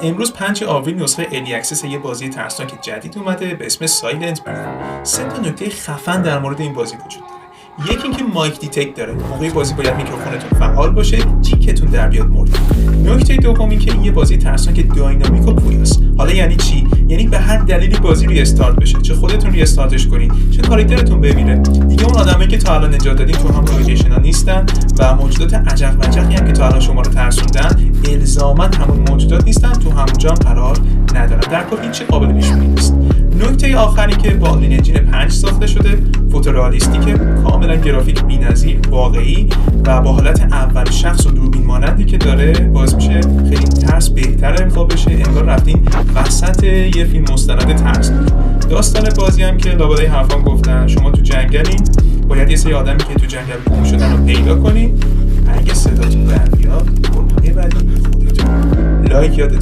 امروز 5 آوریل نسخه الی اکسس یه بازی ترسناک جدید اومده به اسم سایلنت بیل. 3 تا نکته خفن در مورد این بازی وجود داره. یکی اینکه مایک دیتکت داره. موقع بازی باید میکروفونتون فعال باشه، جیکتون در بیاد مورد. نکته دوم اینکه این یه بازی ترسناک داینامیک و پویاست. حالا یعنی چی؟ یعنی به هر دلیلی بازی ریستارت بشه، چه خودتون ریستارتش کنین، چه کاراکترتون بمیره. دیگه اون آدمایی که تا الان نجات دادین تو هم لوکیشن‌ها نیستن و موجودات عجق وجقی هم که تا الان شما رو ترسوندن الزاماً همون موجودات نیستن، تو همونجا قرار ندارن. در کل هیچ قابل پیش بینی نیست. نکته آخری که با انریل انجین 5 ساخته شده، فوتوئالیستیک، کاملا گرافیک بی‌نظیر، واقعی و با حالت اول شخص و دوربین مانندی که داره باعث میشه خیلی ترس بهتر امضا بشه، انگار رفتین وسط یه فیلم مستند ترس. داستان بازی هم که لابلای حرفام گفتن، شما تو جنگلین، باید یه سری آدمی که تو جنگل گم شدن رو پیدا کنین. اگه صداتون در بیاد، قربانی بعدی خودتون. لایک یادتون